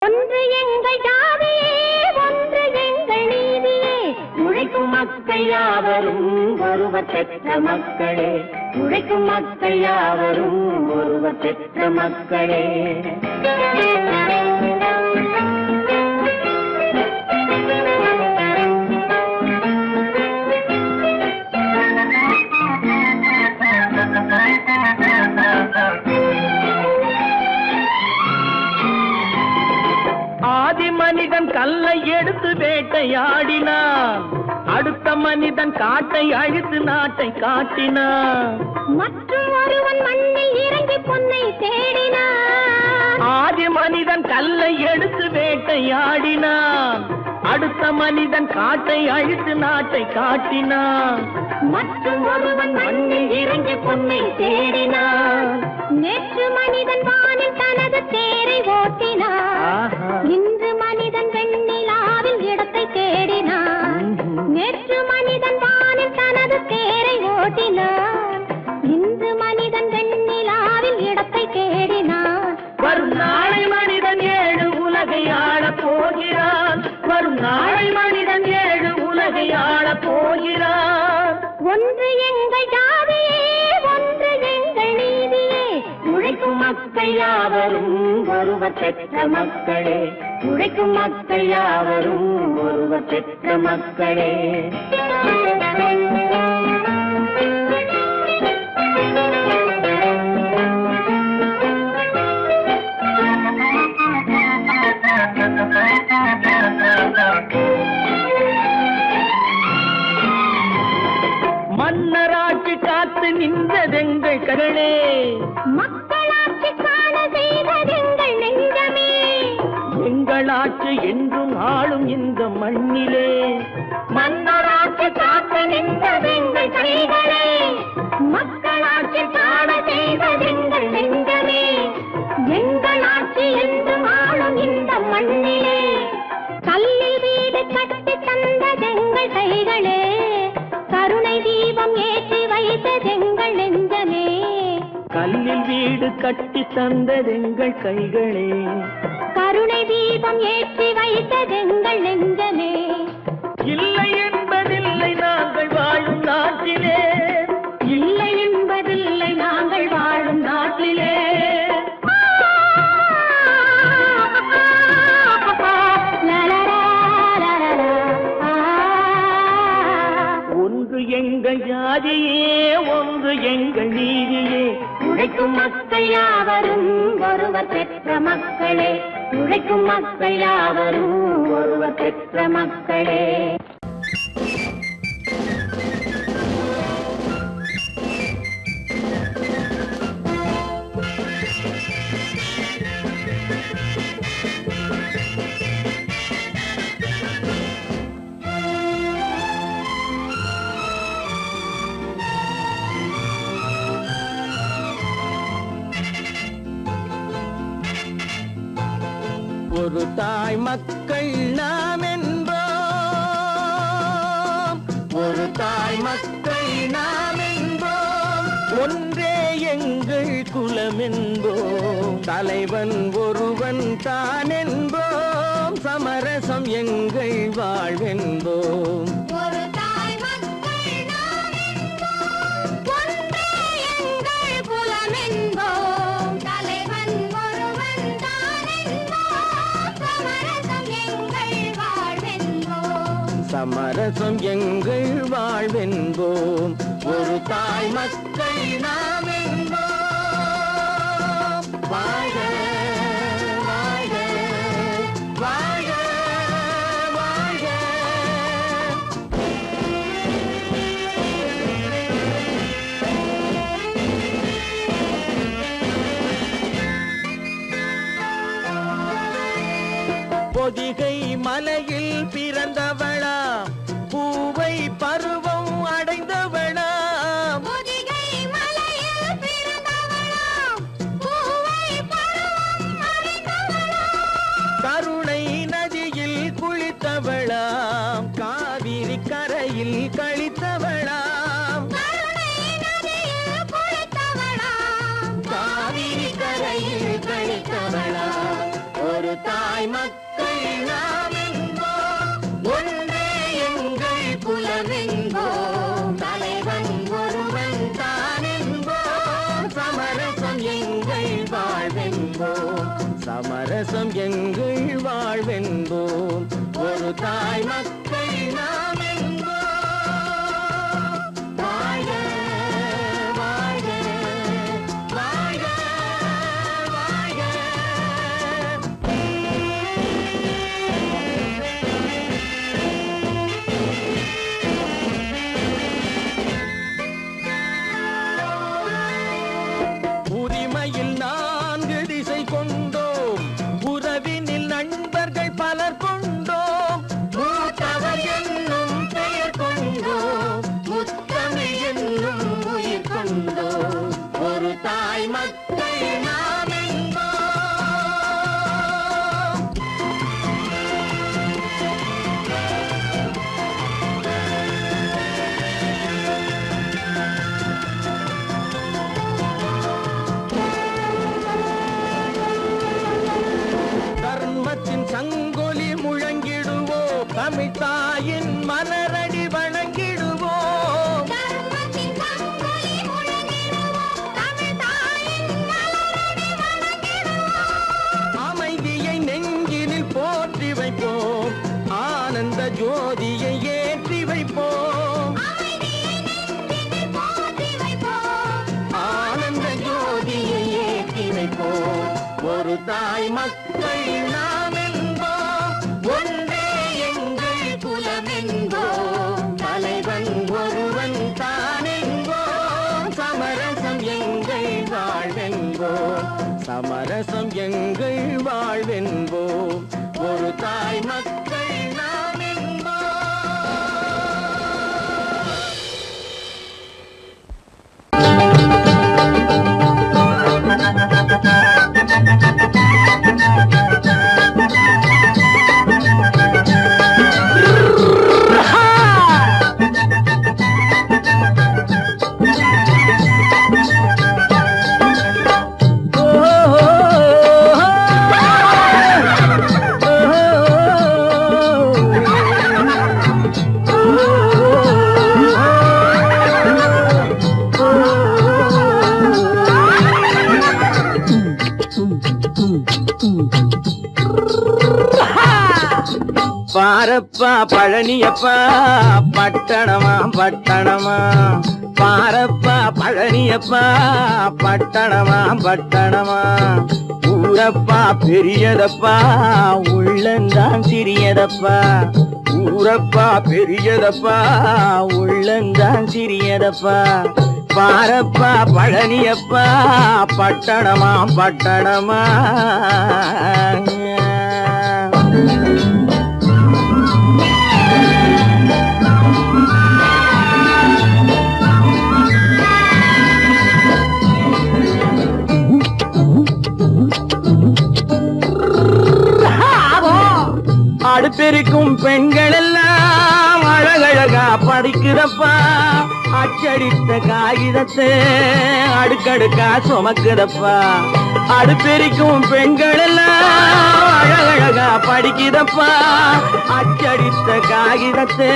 ஒன்று எங்கள் ஜாதியே, ஒன்று எங்கள் நீதியே. உழைக்கும் மக்கள் யாவரும் ஒருவர் பெற்ற மக்களே. உழைக்கும் மக்கள் யாவரும் ஒருவர் பெற்ற மக்களே. ஆதி மனிதன் கல்லை எடுத்து வேட்டையாடினான், அடுத்த மனிதன் காட்டை அழித்து நாட்டை காட்டினான். மற்றும் ஒருவன் மண்ணில் இறங்கி பொன்னை தேடினான். ஆதி மனிதன் கல்லை எடுத்து வேட்டையாடினான், அடுத்த மனிதன் காட்டை அழித்து நாட்டை காட்டினான். மற்றும் ஒருவன் மண்ணில் இறங்கி பொன்னை தேடினான். நேற்று மனிதன் வானில் தனது தேரை ஓட்டினான். இன்று மனிதன் வெண்ணிலாவில் இடத்தை தேடினான். நேற்று மனிதன் வானில் தனது தேரை ஓட்டினான். இன்று மனிதன் வெண்ணிலாவில் இடத்தை தேடினான். வரும் நாளை மனிதன் 7 உலகை ஆளப் போகிறான். வரும் நாளை மனிதன் 7 உலகை ஆளப் போகிறான். ஒன்று எங்கள் ஜாதியே, ஒன்று எங்கள் நீதியே. உழைக்கும் மக்கள் யாவரும் ஒருவர் பெற்ற மக்களே. உழைக்கும் மக்கள் யாவரும் ஒருவர் பெற்ற மக்களே. மன்னராட்சி காத்து நின்றதெங்கள் கரணே, மக்களாட்சி காண செய்ததெங்கள் நெஞ்சமே. எங்களாட்சி என்றும் ஆளும் இந்த மண்ணிலே. மன்னராட்சி காத்து நின்றதெங்கள் கைகளே. மக்களாட்சி காண செய்ததெங்கள் நெஞ்சமே. எங்களாட்சி என்றும் ஆளும் இந்த மண்ணிலே. கல்லில் வீடு கட்டி தந்ததெங்கள் கைகளே. கருணை தீபம் ஏற்றி வைத்ததெங்கள் நெஞ்சமே. கல்லில் வீடு கட்டி தந்ததெங்கள் கைகளே. கருணை தீபம் ஏற்றி வைத்ததெங்கள் நெஞ்சமே. இல்லை என்பதில்லை நாங்கள் வாழும் நாட்டிலே. இல்லை என்பதில்லை நாங்கள் வாழும் நாட்டிலே. ஒன்று எங்கள் ஜாதியே, ஒன்று எங்கள் நீதியே. உழைக்கும் மக்கள் யாவரும் ஒருவர் பெற்ற மக்களே. உழைக்கும் மக்கள் யாவரும் ஒருவர் பெற்ற மக்களே. ஒரு தாய் மக்கள் நாம் என்போம், ஒரு தாய் மக்கள் நாம் என்போம். ஒன்றே எங்கள் குலம் என்போம், தலைவன் ஒருவன் தான் என்போம். சமரசம் எங்கள் வாழ்வென்போம். ஒரு தாய் மக்கள் நாம் என்போம், ஒன்றே எங்கள் குலம் என்போம். தலைவன் ஒருவன் தான் என்போம். சமரசம் எங்கள் வாழ்வென்போம். சமரசம் எங்கள் வாழ்வென்போம். ஒரு தாய் மக்கள் நாம் என்போம். வாழ்க வாழ்க வாழ்க வாழ்க. பொதிகை மலையில் பிறந்தவளா, பூவை பருவம் அடைந்தவளா. பொதிகை மலையில் பிறந்தவளாம், பூவை பருவம் அடைந்தவளாம். கருணை நதியில் குளித்தவளாம், காவிரி கரையில் கழித்தவளாம். கருணை நதியில் குளித்தவளாம், காவிரி கரையில் கழித்தவளாம். ஒரு தாய் மக்கள் நாம் என்போம், ஒன்றே எங்கள் குலம் என்போம், தலைவன் ஒருவன் தான் என்போம், சமரசம் எங்கள் வாழ்வென்போம், சமரசம் எங்கள் வாழ்வென்போம், ஒரு தாய் மக்கள் நாம் என்போம். வாழ்க வாழ்க வாழ்க வாழ்க. உரிமையில் 4 திசை கொண்டோம், உறவினில் நண்பர்கள் பலர் கொண்டோம், மூத்தவர் என்னும் பெயர் கொண்டோம், முத்தமிழ் என்னும் உயிர் கொண்டோம், ஒரு தாய் மக்கள் நாம் என்போம். தர்மத்தின் சங்கொலி முழங்கிடுவோம், தமிழ் தாயின் மலரடி வணங்கிடுவோம், தர்மத்தின் சங்கொலி முழங்கிடுவோம், தமிழ் தாயின் மலரடி வணங்கிடுவோம். அமைதியை நெஞ்சினில் போற்றி வைப்போம், ஆனந்த ஜோதியை ஏற்றி வைப்போம், அமைதியை நெஞ்சினில் போற்றி வைப்போம், ஆனந்த ஜோதியை ஏற்றி வைப்போம், ஒரு தாய் மக்கள் நாம் என்போம், ஒன்றே எங்கள் குலம் என்போம், தலைவன் ஒருவன் தான் என்போம், சமரசம் எங்கள் வாழ்வென்போம், சமரசம் எங்கள் வாழ்வென்போம், ஒரு தாய் மக்கள் நாம் என்போம். பாரப்பா பழனியப்பா பட்டணமா பட்டணமா, பாரப்பா பழனியப்பா பட்டணமா பட்டணமா, ஊரப்பா பெரியதப்பா உள்ளந்தான் சிறியதப்பா, ஊரப்பா பெரியதப்பா உள்ளந்தான் சிறியதப்பா, பாரப்பா பழனியப்பா பட்டணமா பட்டணமா. அடுப்பெருக்கும் பெண்கள் எல்லாம் அழகழகா படிக்கிறப்பா, அச்சடித்த காகிதத்தை அடுக்கடுக்கா சுமக்குதப்பா, அடுப்பெருக்கும் பெண்கள் எல்லாம் அழகழகா படிக்கிறப்பா, அச்சடித்த காகிதத்தை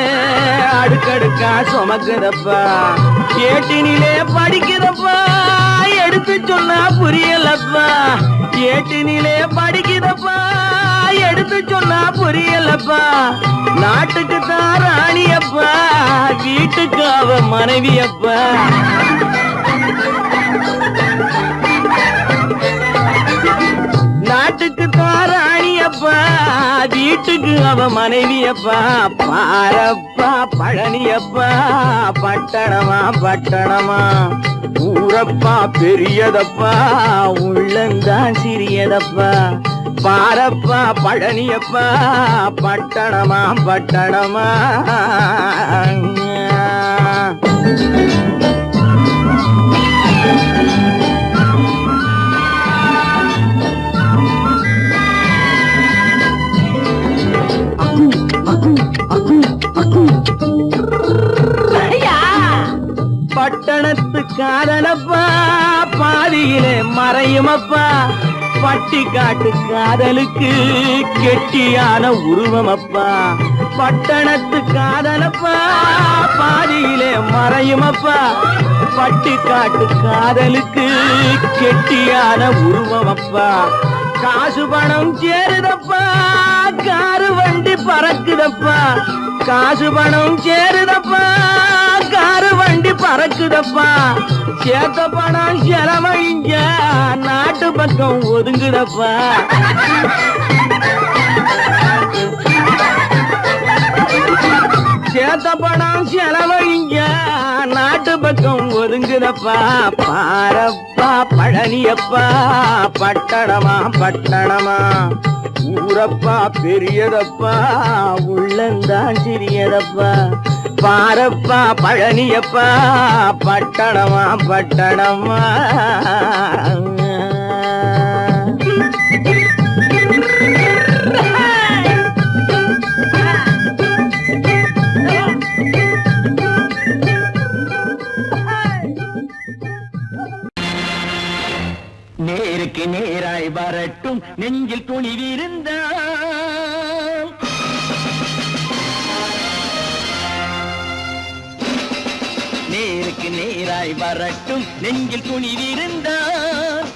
அடுக்கடுக்கா சுமக்குதப்பா, ஏட்டினிலே படிக்கிறப்பா எடுத்து சொன்னா புரியலப்பா, ஏட்டினிலே படிக்கிறப்பா எடுத்து சொன்னா புரியலப்பா, நாட்டுக்கு தான் ராணியப்பா வீட்டுக்கு அவ மனைவியப்பா, நாட்டுக்கு தான் ராணியப்பா வீட்டுக்கு அவ மனைவியப்பா, பாரப்பா பழனியப்பா பட்டணமா பட்டணமா, ஊரப்பா பெரியதப்பா உள்ளந்தான் சிறியதப்பா, பாரப்பா பழனியப்பா பட்டணமா பட்டணமா. பட்டணத்து காதலப்பா பாதியிலே மறையுமப்பா, பட்டிக்காட்டு காதலுக்கு கெட்டியான உருவம் அப்பா, பட்டணத்து காதலப்பா பாதியிலே மறையும் அப்பா. பட்டிக்காட்டு காதலுக்கு கெட்டியான உருவம் அப்பா, காசு பணம் சேருதப்பா காரு வண்டி பறக்குதப்பா. காசு பணம் சேருதப்பா காரு வண்டி பறக்குதப்பா. சேத்த பணம் செலவழிஞ்ச நாட்டு பக்கம் ஒதுங்குதப்பா. சேத்த பணம் செலவழிஞ்ச நாட்டு பக்கம் ஒதுங்குதப்பா. பாரப்பா பழனியப்பா பட்டணமா பட்டணமா, ஊரப்பா பெரியதப்பா உள்ளந்தான் சிறியதப்பா. பாரப்பா பழனியப்பா பட்டணமா பட்டணமா. நேருக்கு நேராய் வரட்டும் நெஞ்சில் துணிவிருந்தால், நேருக்கு நேராய் வரட்டும் நெஞ்சில் துணிவிருந்தால்,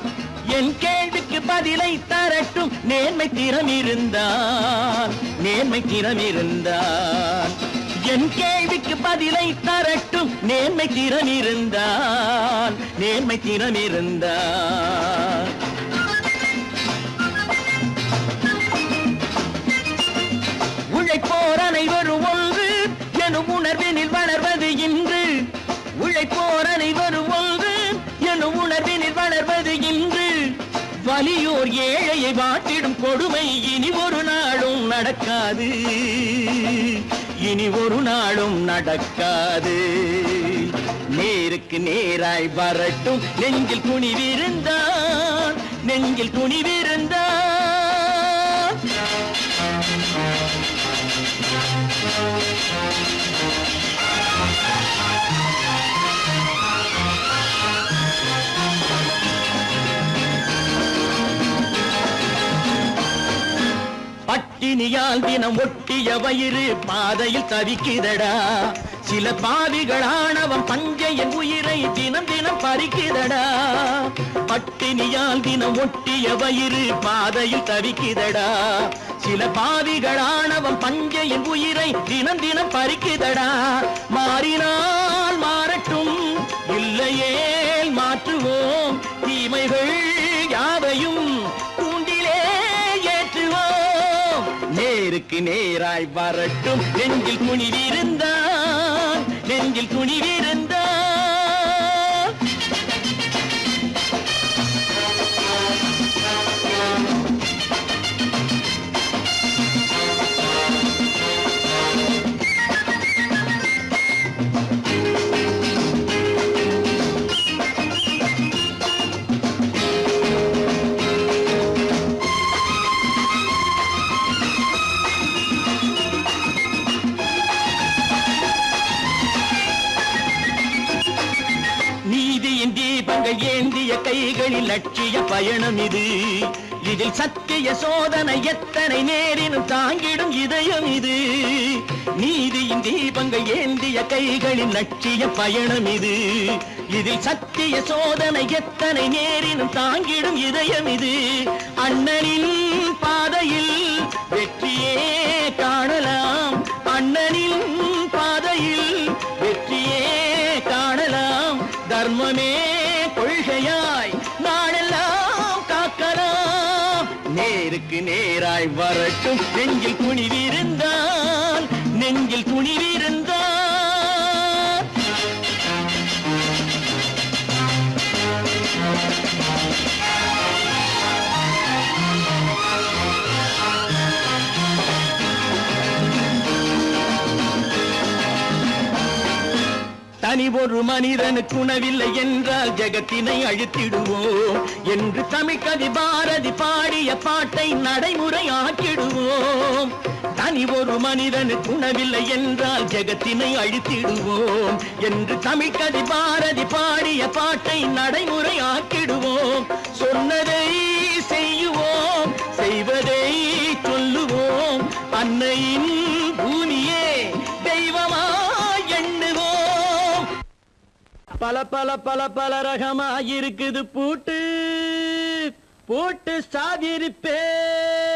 என் கேள்விக்கு பதிலை தரட்டும் நேர்மை திறம் இருந்தால், நேர்மை திறம் இருந்தால். என் கேள்விக்கு பதிலை தரட்டும் நேர்மை திறம் இருந்தால், நேர்மை திறம் இருந்தால். உழைப்போர் அனைவரும் ஒன்று எனும் உணர்வினில் வளர்வது இன்று, உழைப்போர் அனைவரும் ஒன்று எனும் உணர்வினில் வளர்வது இன்று. வலியோர் ஏழையை வாட்டிடும் கொடுமை இனி ஒரு நாளும் நடக்காது, இனி ஒரு நாளும் நடக்காது. நேருக்கு நேராய் வரட்டும் நெஞ்சில் துணிவிருந்தால், நெஞ்சில் துணிவிருந்தால். பட்டினியால் தினம் ஒட்டிய வயிறு பாதையில் தவிக்குதடா, சில பாவிகளானவன் பஞ்சையின் உயிரை தினம் தினம் பறிக்குதடா. பட்டினியால் தினம் ஒட்டிய வயிறு பாதையில் தவிக்குதடா, சில பாவிகளானவன் பஞ்சையின் உயிரை தினம் தினம் பறிக்குதடா. மாறினால் மாறட்டும் இல்லையே மாற்றுவோம், தீமைகள் யாவையும் கூண்டிலே ஏற்றுவோம். நேருக்கு நேராய் வரட்டும் நெஞ்சில் துணிவிருந்தால், நெஞ்சில் துணிவிருந்தால். நீதியின் தீபங்கள் ஏந்திய கைகளில் லட்சிய பயணம் இது, இதில் சத்திய சோதனை எத்தனை நேரினும் தாங்கிடும் இதயம் இது. நீதியின் தீபங்கள் ஏந்திய கைகளில் லட்சிய பயணம் இது, இதில் சத்திய சோதனை எத்தனை நேரினும் தாங்கிடும் இதயம் இது. அண்ணனின் பாதையில் வெற்றியே காணலாம், அண்ணனின் பாதையில் வெற்றியே காணலாம். தர்மமே கொள்கையாய் நாடெல்லாம் காக்கலாம். நேருக்கு நேராய் வரட்டும் நெஞ்சில் துணிவிருந்தால், நெஞ்சில் துணிவிருந்தால். தனி ஒரு மனிதனுக்கு உணவில்லை என்றால் ஜெகத்தினை அழித்திடுவோம் என்று தமிழ் கவி பாரதி பாடிய பாட்டை நடைமுறை ஆக்கிடுவோம். தனி தனி ஒரு மனிதனுக்கு உணவில்லை என்றால் ஜெகத்தினை அழித்திடுவோம் என்று தமிழ்கவி பாரதி பாடிய பாட்டை நடைமுறையாக்கிடுவோம். சொன்னதை செய்யுவோம், செய்வதை சொல்லுவோம். அன்னையின் பூமியே தெய்வமா எண்ணுவோம். பல பல பல பல ரகமாயிருக்குது பூட்டு போட்டு சாதிருப்பேர்.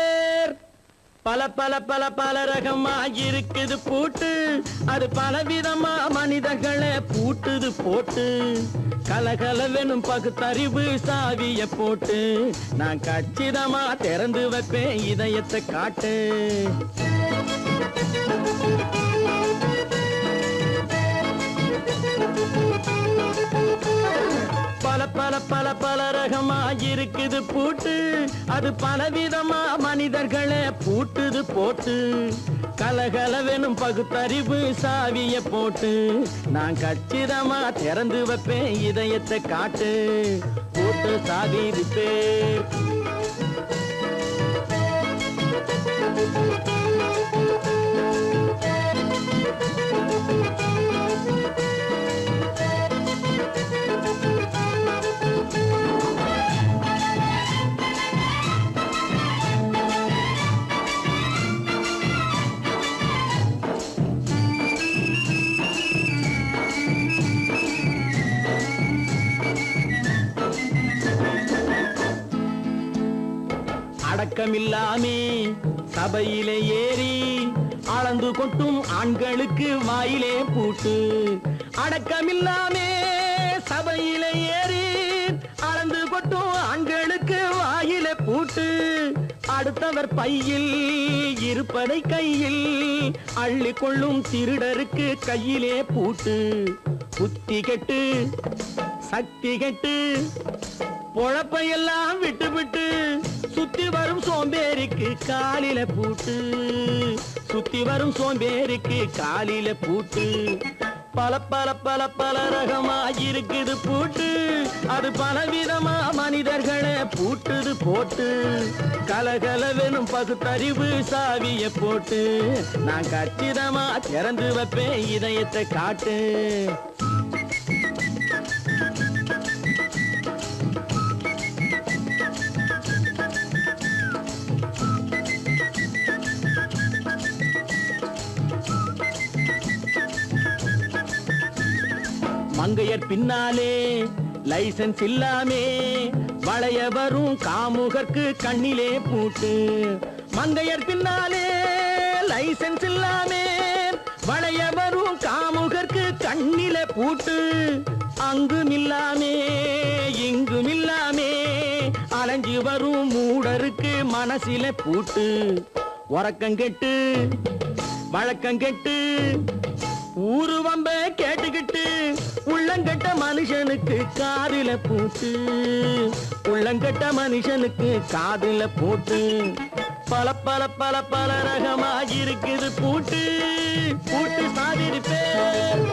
பல பல பல பல ரகமாயிருக்குது பூட்டு, அது பலவிதமா மனிதர்களை பூட்டுது போட்டு. கலகலவெனும் பகுத்தறிவு சாவிய போட்டு நான் கச்சிதமா திறந்து வைப்பேன் இதயத்தை காட்டு. பல பல பல பல ரகமாயிருக்குது பூட்டு, அது பலவிதமா மனிதர்களை பூட்டுது போட்டு. கலகலவெனும் பகுத்தறிவு சாவிய போட்டு நான் கச்சிதமா திறந்து வைப்பேன் இதயத்தை காட்டு. போட்டு சாதிருப்பேன். அடக்கமில்லாமே சபையிலே ஏறி அளந்து கொட்டும் ஆண்களுக்கு வாயிலே பூட்டு. அடக்கமில்லாமே சபையிலே ஏறி அளந்து கொட்டும் ஆண்களுக்கு வாயிலே பூட்டு. அடுத்தவர் பையில் இருப்பதை கையில் அள்ளி கொள்ளும் திருடருக்கு கையிலே பூட்டு. புத்தி கெட்டு சக்தி கெட்டு பொழப்பையெல்லாம் விட்டு விட்டு சுத்தி வரும் சோம்பேறிக்கு காலில பூட்டு. சுத்தி வரும் சோம்பேறிக்கு காலில பூட்டு. பல பல பல பல ரகமாயிருக்குது பூட்டு, அது பலவிதமா மனிதர்களை பூட்டுது போட்டு. கலகலவெனும் பகுத்தறிவு சாவிய போட்டு நான் கச்சிதமா திறந்து வைப்பேன் இதயத்தை காட்டு. மங்கையர் பின்னாலே லைசன்ஸ் இல்லாமே வளைய வரும் காமுகர்க்கு கண்ணிலே பூட்டு. மங்கையர் பின்னாலே லைசன்ஸ் இல்லாமே வளைய வரும் காமுகர்க்கு கண்ணிலே பூட்டு. அங்கும் இல்லாமே இங்கும் இல்லாமே அலைஞ்சு வரும் மூடருக்கு மனசில பூட்டு. உறக்கங்கெட்டு வழக்கங்கெட்டு ஊரு வம்ப கேட்டுக்கிட்டு உள்ளங்கட்ட மனுஷனுக்கு காதில பூட்டு. உள்ளங்கட்ட மனுஷனுக்கு காதில பூட்டு. பல பல பல பல ரகமாயிருக்குது பூட்டு, பூட்டு சாதிருப்பேன்.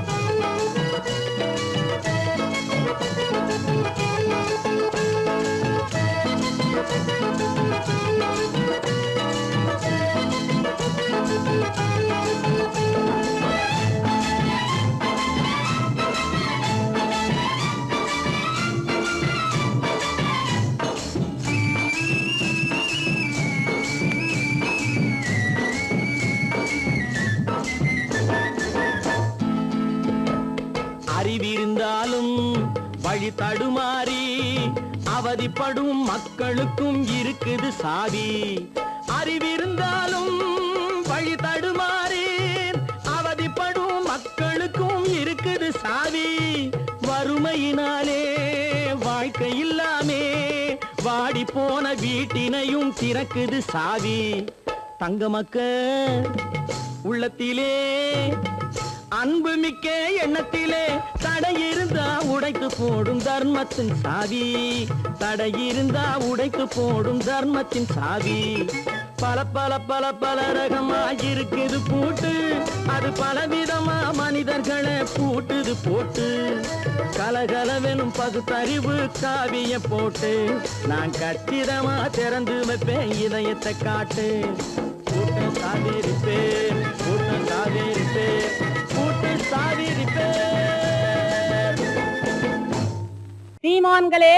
அறிவிருந்தாலும் வழி தடுமாறி அவதிப்படும் மக்களுக்கும் இருக்குது சாவி. அறிவிருந்தாலும் வழி தடுமாறி அவதிப்படும் மக்களுக்கும் இருக்குது சாவி. வறுமையினாலே வாழ்க்கை இல்லாமே வாடி போன வீட்டினையும் திறக்குது சாவி. தங்க மக்க உள்ளத்திலே அன்பு மிக்க எண்ணத்திலே தடை இருந்தா உடைத்து போடும் தர்மத்தின் சாவி. தடை இருந்தா உடைத்து போடும் தர்மத்தின் சாவி. பல பல பல பல ரகமாயிருக்குது பூட்டு, அது பலவிதமா மனிதர்களை பூட்டுது போட்டு. கலகலவெனும் பகுத்தறிவு காவிய போட்டு நான் கச்சிதமா திறந்து வைப்பேன் இதயத்தை காட்டு. பூட்டு சாதிருப்பேன். சீமான்களே,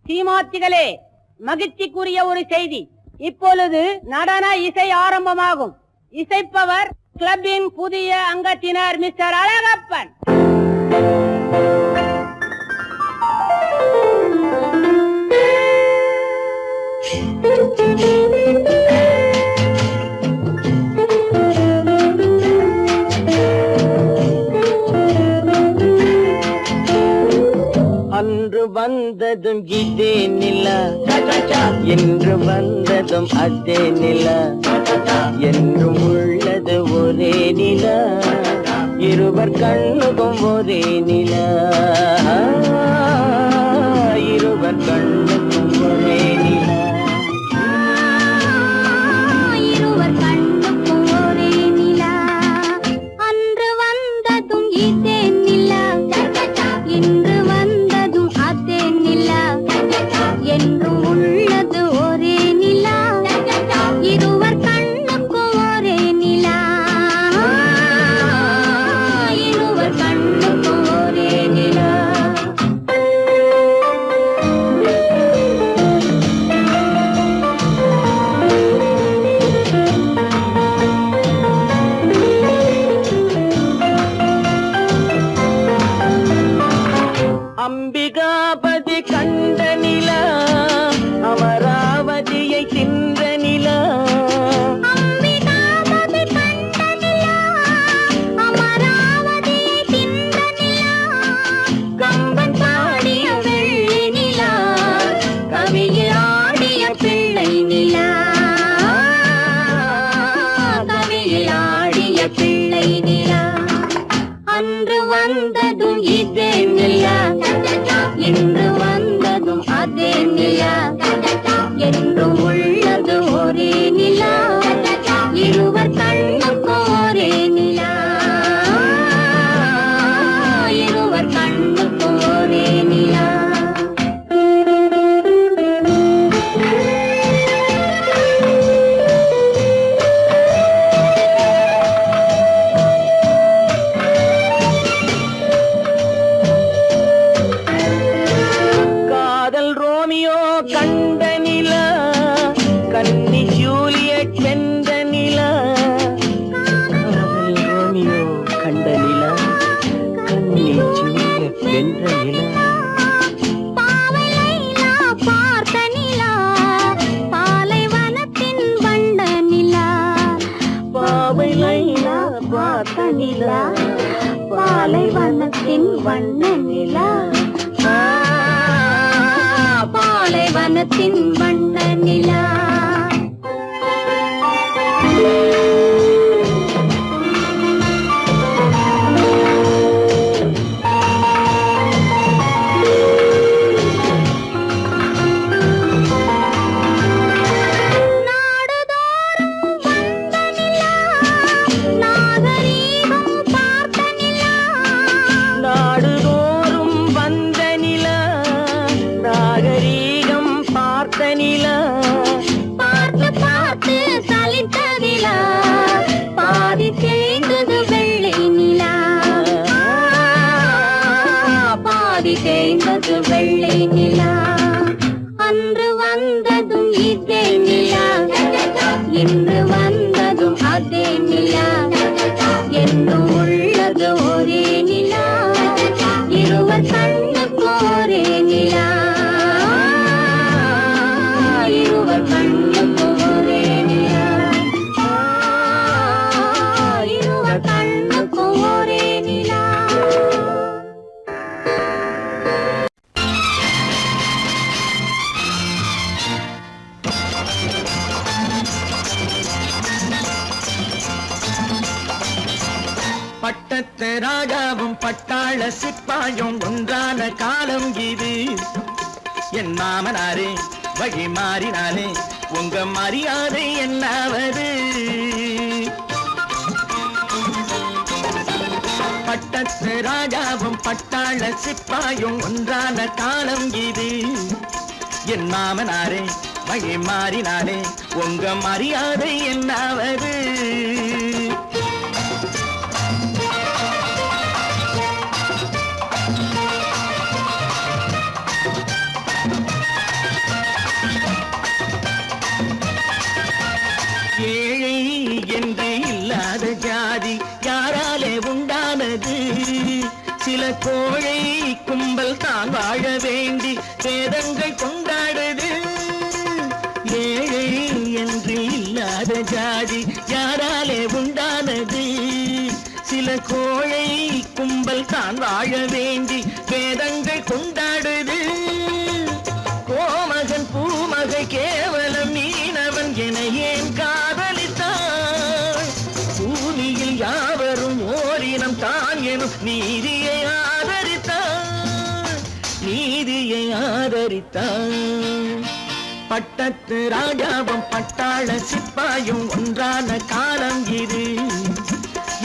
சீமாத்திகளே, மகிழ்ச்சிக்குரிய ஒரு செய்தி. இப்பொழுது நடன இசை ஆரம்பமாகும். இசைப்பவர் கிளப்பின் புதிய அங்கத்தினர் மிஸ்டர் அழகப்பன். அன்று வந்ததும் இதே நிலா, என்று வந்ததும் அதே நிலா, என்றும் உள்ளது ஒரே நிலா, இருவர் கண்ணுக்கும் ஒரே நிலா, இருவர் கண்ணுக்கும் ஒரே நிலா, இருவர் கண்ணுக்கும் ஒரே நிலா. அன்று வந்ததும் இதே நிலா, இன்று வந்ததும் அதே நிலா, என்றும் உள்ளது ஒரே நிலா, இருவர் கண்ணுக்கும் ஒரே நிலா, இருவர் கண்ணுக்கும் ஒரே நிலா. அம்பிகாபதி கண்ட நிலா, அமராவதியை தின்ற நிலா, அம்பிகாபதி கண்ட நிலா, அமராவதியை தின்ற நிலா, கம்பன் பாடிய வெள்ளி நிலா, கவியில் ஆடிய பிள்ளை நிலா, கவியில் ஆடிய பிள்ளை நிலா. அன்று வந்ததும் இதே நிலா, இன்று வந்ததும் அதே நிலா, என்றும் உள்ளது ஒரே நிலா, இருவர் கண்ணுக்கும் ஒரே நிலா, இருவர் கண்ணுக்கும் ஒரே நிலா. காதல் ரோமியோ கண்ட நிலா, கன்னி ஜூலியட் வென்ற நிலா, காதல் ரோமியோ கண்ட நிலா, கன்னி ஜூலியட் வென்ற நிலா, பாவை லைலா பார்த்த நிலா, பாலைவனத்தின் வண்ட நிலா, பாவை லைலா பார்த்த நிலா, பாலைவனத்தின் வண்ண நிலா, பாலைவனத்தின் வண்ண நிலா. நாடுதோறும் வந்த நிலா, நாகரீகம் பார்த்த நிலா, நாடுதோறும் வந்த நிலா, நாகரீகம் பார்த்த நிலா, பார்த்து பார்த்து சலித்த நிலா, பாதி தேய்ந்தது வெள்ளை நிலா, பாதி தேய்ந்தது வெள்ளை நிலா. அன்று வந்ததும் இதே நிலா, இன்று வந்ததும் அதே நிலா, என்றும் உள்ளது ஒரே நிலா, இருவர் கண்ணுக்கும் ஒரே நிலா, இருவர் கண்ணுக்கும் ஒரே நிலா, இருவர் கண்ணுக்கும் ஒரே நிலா. பட்டத்து ராஜாவும் பட்டாள சிப்பாயும் ஒன்றான காலம் இது. என் மாமனாரே வழி மாறினாலே உங்க மரியாதை என்னாவது? பட்டத்து ராஜாவும் பட்டாள சிப்பாயும் ஒன்றான காலம் இது. என் மாமனாரே வழி மாறினாலே உங்க மரியாதை என்னாவது? கோழை கும்பல் தான் வாழ வேண்டி வேதங்கள் கொண்டாடுது. ஏழை என்று இல்லாத ஜாதி யாராலே உண்டானது? சில கோழை கும்பல் தான் வாழ வேண்டி வேதங்கள் கொண்டாடுது. கோமகன் பூமகை கேவலம் மீனவன் என ஏன் காதலித்தான்? பூமியில் யாவரும் ஓரினம் தான் எனும் நீதியை ஆதரித்தான், நீதியை ஆதரித்தான். பட்டத்து ராஜாவும் பட்டாள சிப்பாயும் ஒன்றான காலம் இது.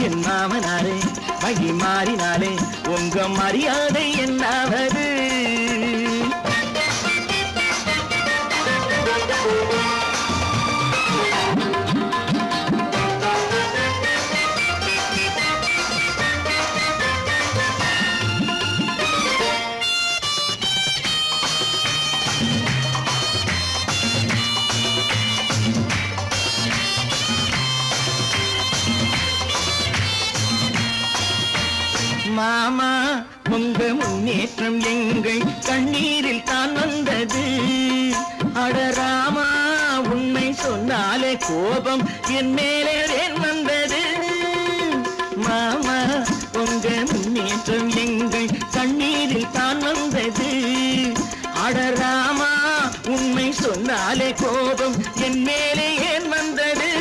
என் மாமனாரே வழி மாறினாலே உங்க மரியாதை என்னாவது? மாமா உங்க முன்னேற்றம் எங்கள் கண்ணீரில் தான் வந்தது. அடராமா உண்மை சொன்னாலே கோபம் என் மேலே ஏன் வந்தது? மாமா உங்க முன்னேற்றம் எங்கள் கண்ணீரில் தான் வந்தது. அடராமா உண்மை சொன்னாலே கோபம் என் மேலே ஏன் வந்தது?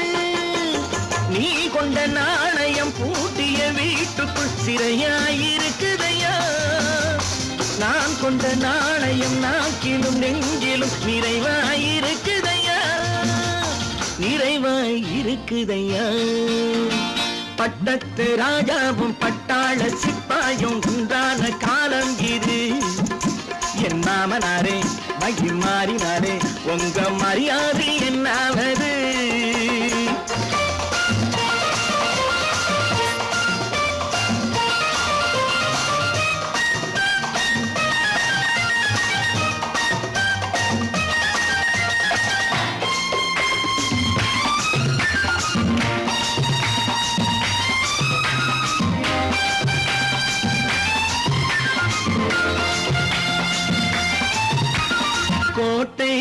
நீ கொண்ட நாணயம் பூட்டிய வீட்டுக்குள் சிறையாயிருக்குதையா? நான் கொண்ட நாணயம் நாக்கிலும் நெஞ்சிலும் நிறைவாயிருக்குதையா, நிறைவாயிருக்குதையா. பட்டத்து ராஜாவும் பட்டாள சிப்பாயும் உண்டான காலம் இது. என் மாமனாரே வழி மாறினாரே உங்க மரியாதை என்னாவது? கோட்டை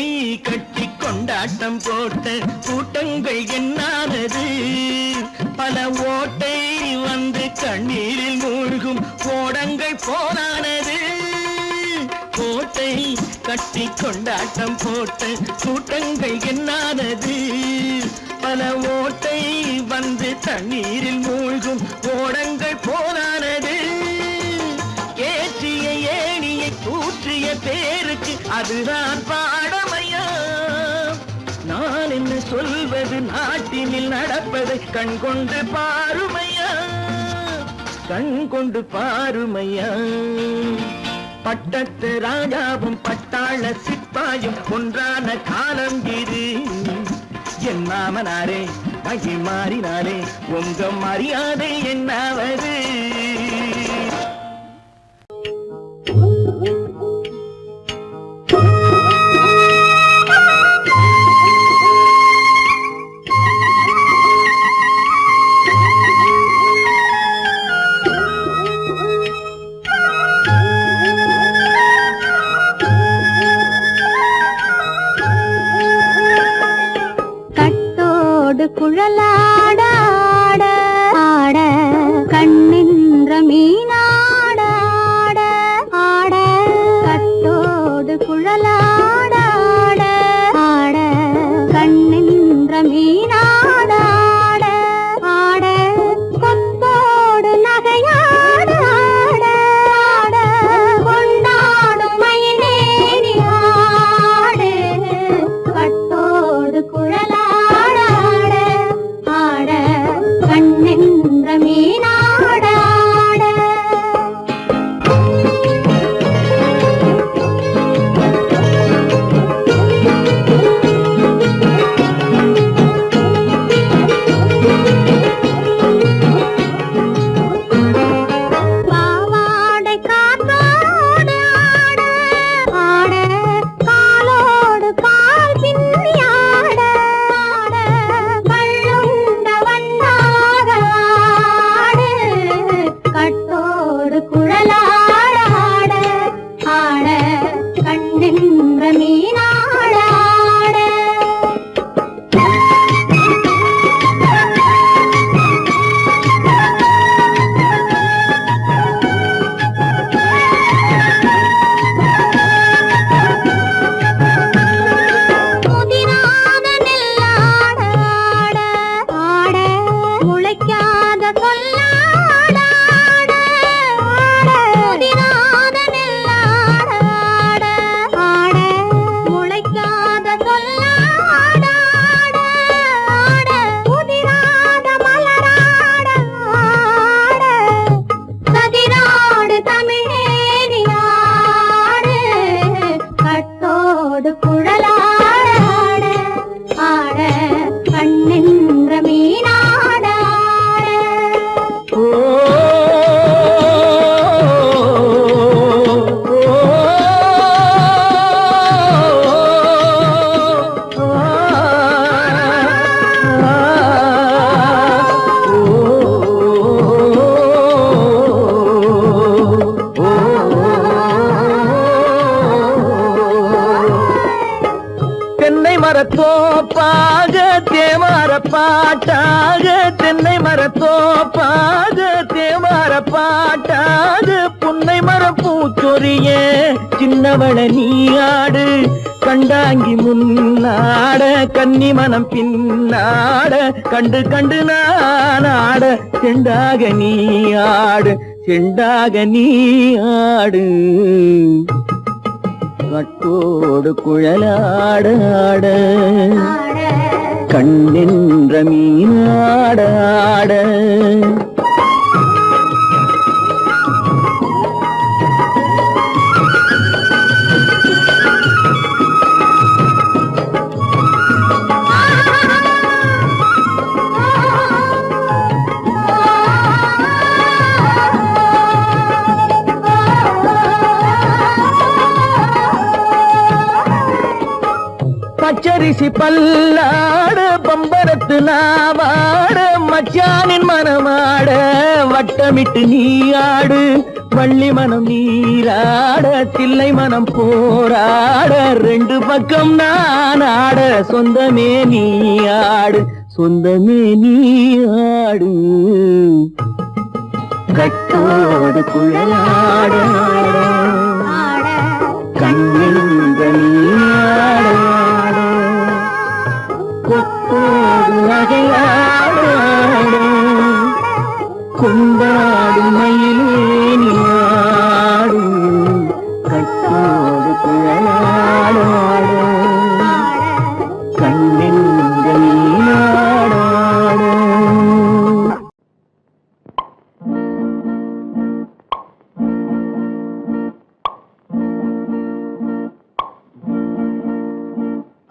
கட்டி கொண்டாட்டம் போட்ட கூட்டங்கள் என்னானது? பல ஓட்டை வந்து கண்ணீரில் மூழ்கும் கோடங்கள் போனானது. கோட்டை கட்டி கொண்டாட்டம் போட்ட கூட்டங்கள் என்னானது? பல ஓட்டை வந்து தண்ணீரில் மூழ்கும் கோடங்கள் போனானது. ஏற்றிய ஏணியை தூற்றிய பேருக்கு அதுதான் பாடமையா? நான் என்ன சொல்வது? நாட்டினில் நடப்பதை கண் கொண்டு பாருமையா, கண் கொண்டு பாருமையா. பட்டத்து ராஜாவும் பட்டாள சிப்பாயும் ஒன்றான காலம் இது. என் மாமனாரே வழி மாறினாரே உங்க மரியாதை என்னாவது? கட்டோடு குழலாட ஆட ஆட கண்ணின் தோப்பாக தென்னை மரத்தோப்பாக தேவார பாட்டாக புன்னை மரப்பூச்சொரிய சின்னவள நீயாடு கண்டாங்கி முன்னாட கன்னி மனம் பின்னாட கண்டு கண்டு நானாட செண்டாக நீயாடு செண்டாக நீயாடு கட்டோடு குழலாடாட கண்ணென்ற மீனாடாட பச்சரிசி பல்லாட பம்பரத்து நாவாட மச்சானின் மனமாட வட்டமிட்டு நீயாடு வள்ளி மனம் நீராட தில்லை மனம் போராட ரெண்டு பக்கம் நான் ஆட சொந்தமே நீயாடு சொந்தமே நீயாடு கட்டோடு குழலாட கண்ணென்ற நீயாட கொத்தோடு நகையாட கொண்டாடு மயிலேனியாடு கட்டோடு குழலாட கண்ணென்ற நீயாட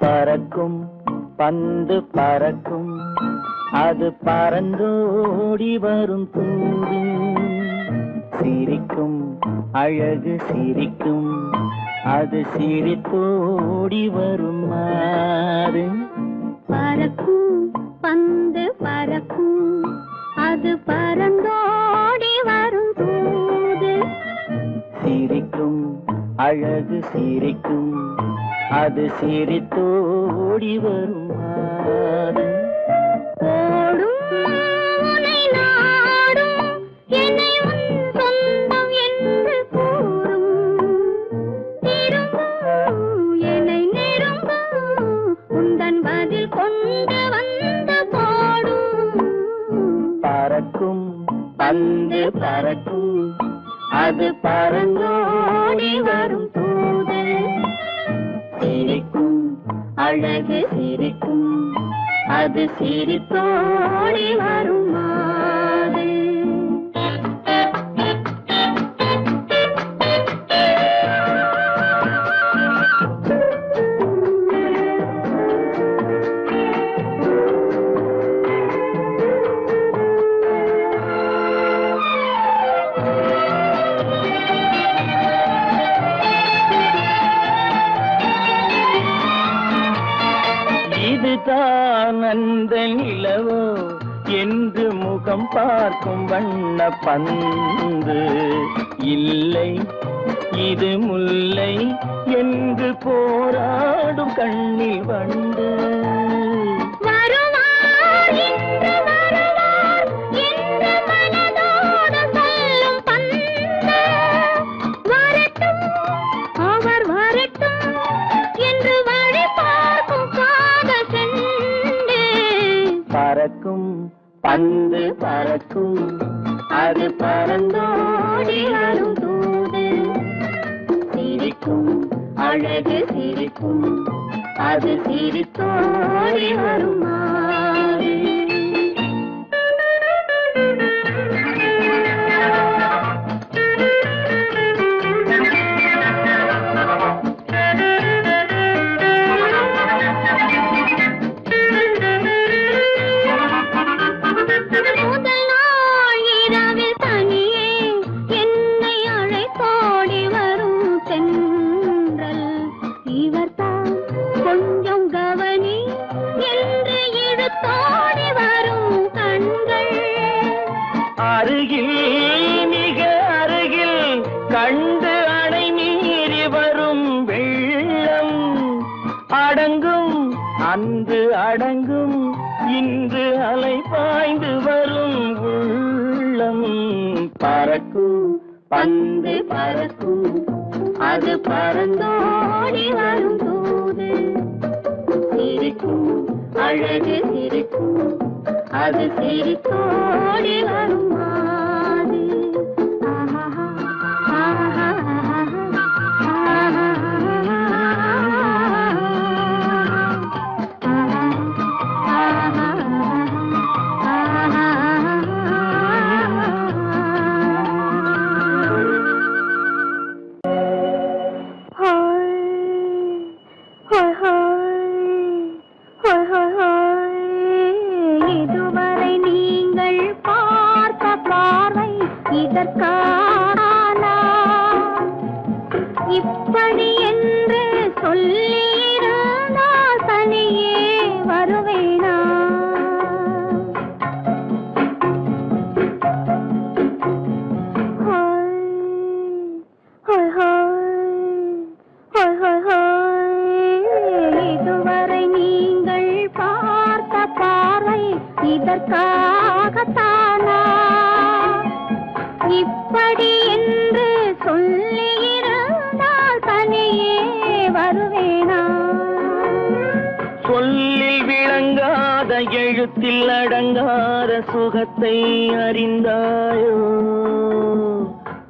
பறக்கும் பந்து பறக்கும் அது பறந்தோடி வரும் தூது சிரிக்கும் அழகு சிரிக்கும் அது சிரித்தோடி வரும் மாறு பறக்கும் பந்து பறக்கும் அது பறந்தோடி வரும் தூது சிரிக்கும் அழகு சிரிக்கும் அது சிரித்தோடி வரும் மாறு ஓடும் உனை நாடும் என்னை உன் சொந்தம் என்று கூறும் திரும்பும் என்னை நெருங்கும் உந்தன் பதில் கொண்டு வந்து போடும் பறக்கும் பந்து பறக்கும் அது பறந்தோடி வரும் தூது சிரிக்கும் அழகு சிரிக்கும் அது சிரித்தோடி வரும் மாது இதுதான் அந்த நிலவோ என்று முகம் பார்க்கும் வண்ண பந்து இல்லை இது முல்லை என்று போராடும் கண்ணில் வண்டு வருவார் இன்று வருவார் என்று மனதோடு சொல்லும் பந்து வரட்டும் அவர் வரட்டும் என்று வழி பார்க்கும் காதல் சென்று பறக்கும் பந்து பறக்கும் அது பறந்தோடி வரும் தூது சிரிக்கும் அழகு சிரிக்கும் அது சிரித்தோடி வரும் மாறு முதல் நாள் இரவில் தனியே என்னை அழைத்தோடி வரும் தென்றல் இவர்தான் கொஞ்சம் கவனி என்று இழுத்தோடி வரும் கண்கள் அருகில் மிக அருகில் கண்டு அணை மீறி வரும் வெள்ளம் அடங்கும் அன்று அடங்கும் இன்று அலைப்பா பந்து பறக்கும் அது பறந்தோடி வரும் தூது சிரிக்கும் அழகு சிரிக்கும் அது சிரித்தோடி வரும் மாது இதுவரை நீங்கள் பார்த்த பார்வை இதற்கானா இப்படி என்று சொல்லியிருந்தால் தனியே வருவேனா இதுவரை நீங்கள் பார்த்த பார்வை இதற்காகத்தானா இப்படி என்று சொல்லியிருந்தால் தனியே வருவேனா சொல்லில் விளங்காத எழுத்தில் அடங்காத சுகத்தை அறிந்தாயோ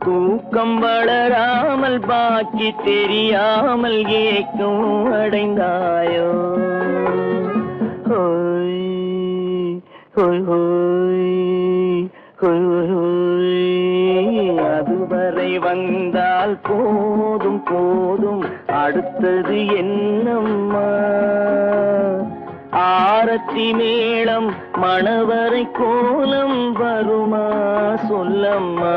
தூக்கம் வளராமல் பாக்கி தெரியாமல் ஏக்கம் அடைந்தாயோ ஹோய் ஹோய் ஹோய் ஹோய் ஹோய் அதுவரை வந்தால் போதும் போதும் அடுத்தது என்னம்மா ஆரத்தி மேளம் மணவரை கோலம் வருமா சொல்லம்மா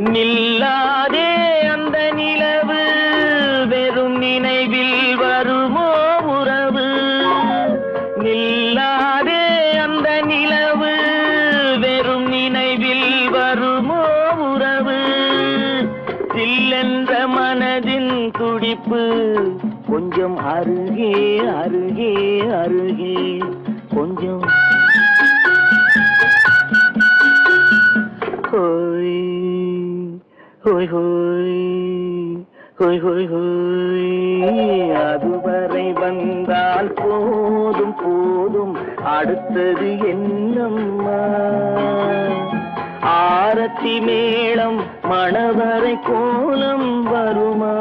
நில்லாதே அந்த நிலவு வெறும் நினைவில் வருமோ உறவு நில்லாதே அந்த நிலவு வெறும் நினைவில் வருமோ உறவு சில்லென்ற மனதின் துடிப்பு கொஞ்சம் அருகே அருகே அருகே கொஞ்சம் ஹோய் ஹோய் ஹோய் ஹோய் ஹோய் ஹோய் அதுவரை வந்தால் போதும் போதும் அடுத்தது என்னம்மா ஆரத்தி மேளம் மணவரை கோலம் வருமா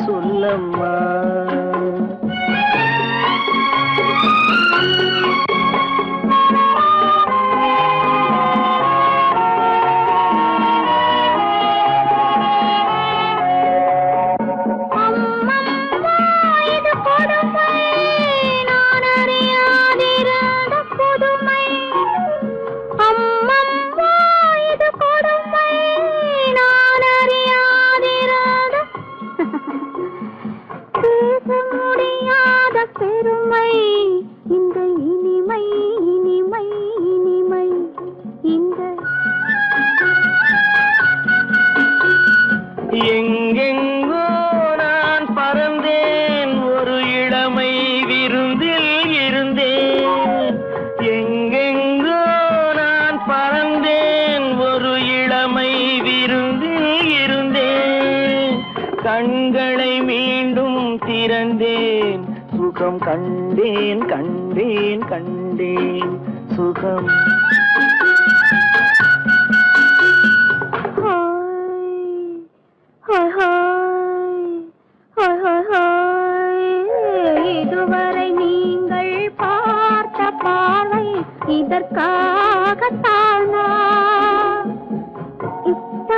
சொல்லம்மா பெருமை இந்த இனிமை இனிமை இனிமை இந்த எங்கெங்கோ நான் பறந்தேன் ஒரு இளமை விருந்தில் இருந்தேன் எங்கெங்கோ நான் பறந்தேன் ஒரு இளமை விருந்தில் இருந்தேன் கண்களை மீண்டும் திறந்தேன் சுகம் கண்டேன் கண்டேன் கண்டேன் சுகம் இதுவரை நீங்கள் பார்த்த பார்வை இதற்காகத்தானா இப்படி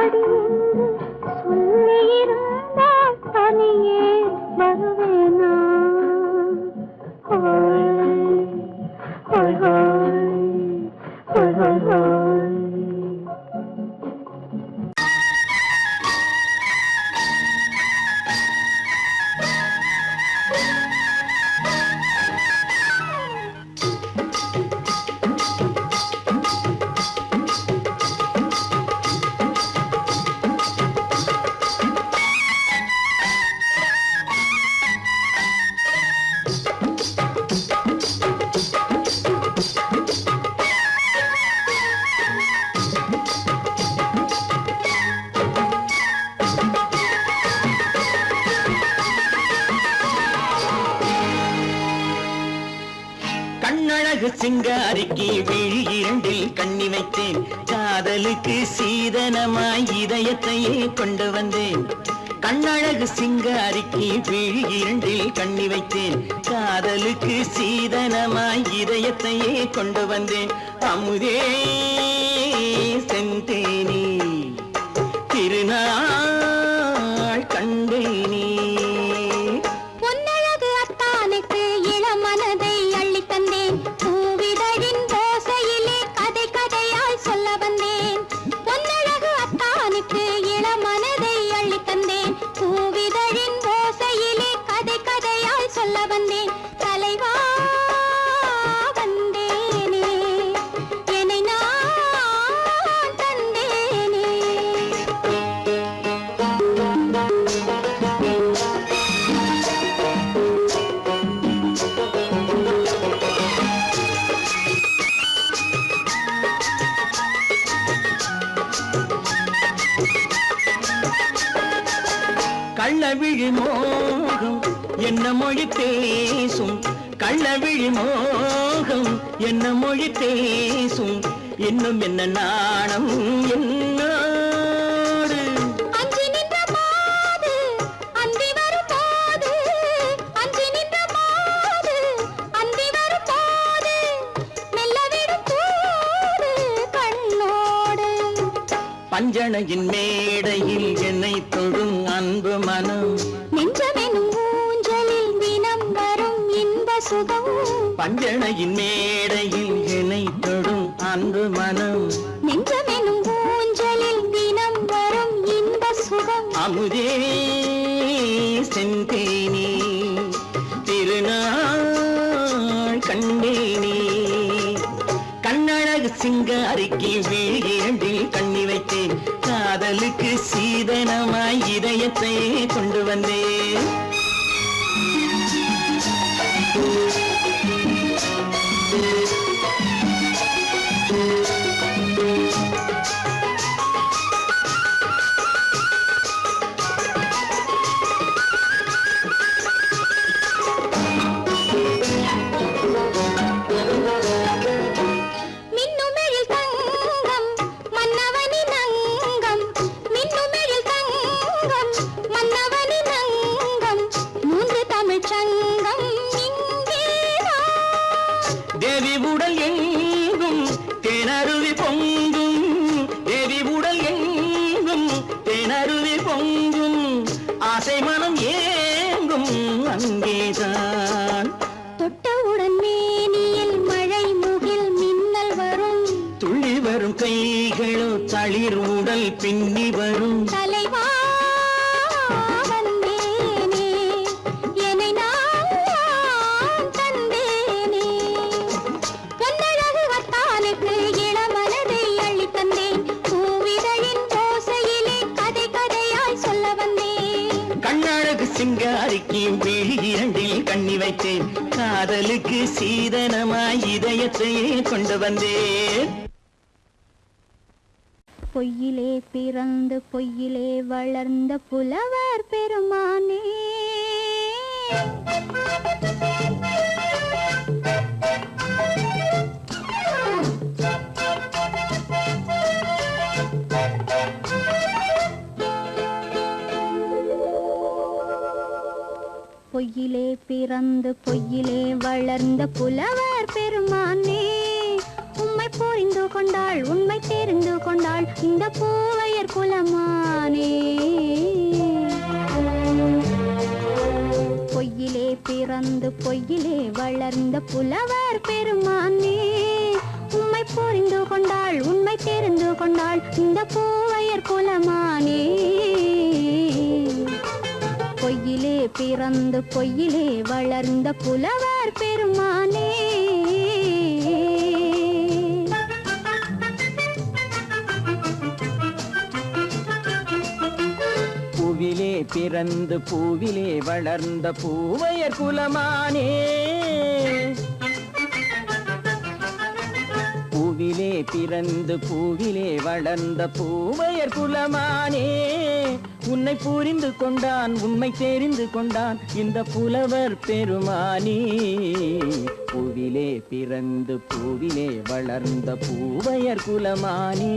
கண்ணழகு சிங்காரிக்கு விழி இரண்டில் கண்ணி வைத்தேன் காதலுக்கு சீதனமாய் இதயத்தையே கொண்டு வந்தேன் கண்ணழகு சிங்காரிக்கு விழி இரண்டில் கண்ணி வைத்தேன் காதலுக்கு சீதனமாய் இதயத்தையே கொண்டு வந்தேன் அமுதே செந்தேனே திருநாள் கண்டேனே பொன்னழகு அத்தானுக்கு இளமனதை அள்ளி தந்தேன் பூவிதழின் ஓசையிலே கதை கதையாய் சொல்ல வந்தேன் பொன்னழகு அத்தானுக்கு இளமனதை அள்ளி தந்தேன் பூவிதழின் ஓசையிலே கதை கதையாய் சொல்ல வந்தேன் தலைவா வந்தேனே என்னை நான் தந்தேனே கள்ளவிழி மோகம் என்ன மொழி பேசும் கள்ளவிழி மோகம் என்ன மொழி பேசும் இன்னும் என்ன நாணம் என்னோடு அஞ்சி நின்ற மாது அந்தி வரும் போது அஞ்சி நின்ற மாது அந்தி வரும் போது மெல்ல விடும் போது கண்ணோடு பஞ்சணையின் மேடையில் என்னை தொடும் அன்பு மனம் நெஞ்சமெனும் ஊஞ்சலில் தினம் வரும் இன்ப சுகம் பஞ்சணையின் மேடையில் என்னை தொடும் அன்பு மனம் நெஞ்சமெனும் ஊஞ்சலில் தினம் வரும் இன்ப சுகம் அமுதே செந்தேனே திருநாள் கண்டேனே கண்ணழகு சிங்காரிக்கு விழி இரண்டில் கண்ணி வைத்தேன் காதலுக்கு சீதனமாய் இதயத்தை கொண்டு வந்தேன் மின்னுமெழில் தங்கம் மன்னவனின் அங்கம் மின்னுமெழில் தங்கம் மன்னவனின் அங்கம் மூன்று தமிழ்ச் சங்கம் இங்கேதான் தேவி உடல் எங்கும் தேனருவி பொங்கும் தேவி உடல் எங்கும் தேனருவி பொங்கும் ஆசை மனம் ஏங்கும் அங்கேதான் தொட்டவுடன் மேனியில் மழை முகில் மின்னல் வரும் துள்ளி வரும் கைகளோ தளிர் உடல் பின்னி வரும் தலைவா வந்தேனே என்னை நான் தந்தேனே பொன்னழகு அத்தானுக்கு இளமனதை அள்ளி தந்தேன் பூவிதழின் ஓசையிலே கதை கதையாய் சொல்ல வந்தேன் கண்ணழகு சிங்காரிக்கு விழி இரண்டில் கண்ணி வைத்தேன் காதலுக்கு சீதனமாய் இதயத்தையே கொண்டு வந்தேன் பொய்யிலே பிறந்து பொய்யிலே வளர்ந்த புலவர் பெருமானே பொய்யிலே பிறந்து பொய்யிலே வளர்ந்த புலவர் பெருமானே உம்மை புரிந்து கொண்டாள் உண்மை தெரிந்து கொண்டாள் இந்த பூவையர் குலமானே பொய்யிலே பிறந்து பொய்யிலே வளர்ந்த புலவர் பெருமானே உம்மை புரிந்து கொண்டாள் உண்மை தெரிந்து கொண்டாள் இந்த பூவையர் குலமானே பொய்யிலே பிறந்து பொய்யிலே வளர்ந்த புலவர் பெருமானே பூவிலே பிறந்து பூவிலே வளர்ந்த பூவையர் குலமானே பூவிலே பிறந்து பூவிலே வளர்ந்த பூவையர் குலமானே உன்னை புரிந்து கொண்டான் உண்மை தெரிந்து கொண்டான் இந்த புலவர் பெருமானி. பூவிலே பிறந்து பூவிலே வளர்ந்த பூவையர் குலமானி.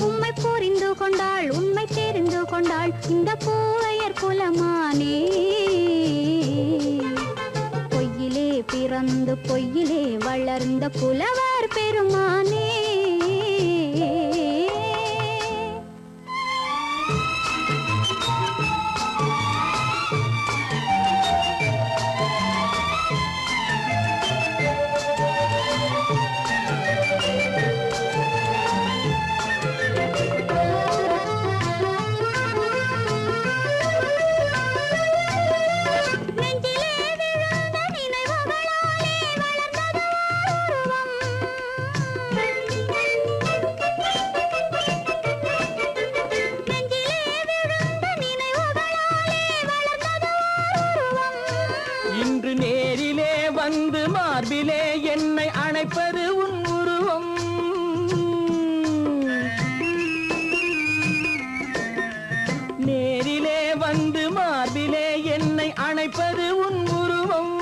உம்மை புரிந்து கொண்டாள் உண்மை தெரிந்து கொண்டாள் இந்த பூவையர் குலமானே. பொய்யிலே பிறந்து பொய்யிலே வளர்ந்த புலவர் பெருமானே. இன்று நேரிலே வந்து மார்பிலே என்னை அணைப்பது உன் உருவம். நேரிலே வந்து மார்பிலே என்னை அணைப்பது உன் உருவம்.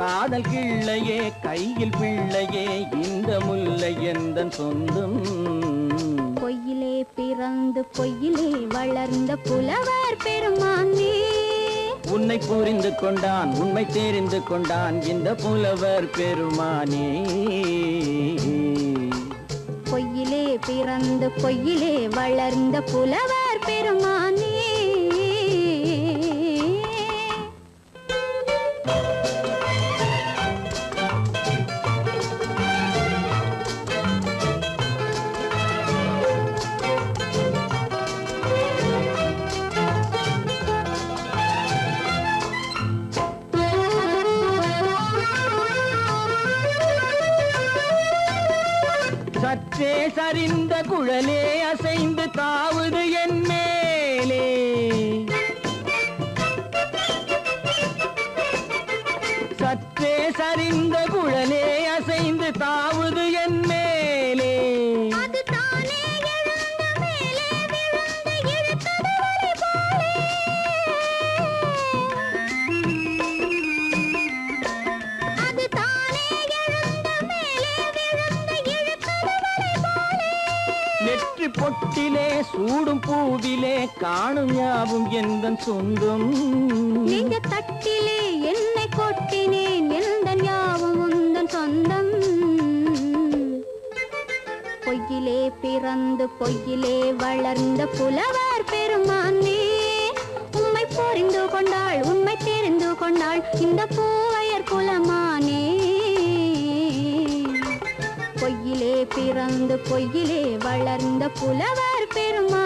காதல் கிள்ளையே கையில் பிள்ளையே இந்த முல்லை எந்தன் சொந்தம். பொய்யிலே பிறந்து பொய்யிலே வளர்ந்த புலவர் பெருமானே. உன்னை புரிந்து கொண்டான் உண்மை தெரிந்து கொண்டான் இந்த புலவர் பெருமானே. பொய்யிலே பிறந்து பொய்யிலே வளர்ந்த புலவர் பெருமானே. சற்றே சரிந்த குழலே அசைந்து தாவுது என் மேலே. சற்றே சரிந்த குழலே அசைந்து தாவுது என் மேலே. அது தானே எழுந்த மேலே விழுந்து இழுத்தது வலி போலே. அது தானே எழுந்த மேலே விழுந்து இழுத்தது வலி போலே. நெற்றி பொட்டிலே சூடும் பூவிலே காணும் யாவும் எந்தன் சொந்தம். நெஞ்ச தட்டிலே என்னை கொட்டினேன் எந்தன் யாவும் உந்தன் சொந்தம். பொய்யிலே பிறந்து பொய்யிலே வளர்ந்த புலவர் பெருமானே. உம்மை புரிந்து கொண்டாள் உண்மை தெரிந்து கொண்டாள் இந்த பூவையர் குலமானே. பொய்யிலே பிறந்து பொய்யிலே வளர்ந்த புலவர் பெருமானே.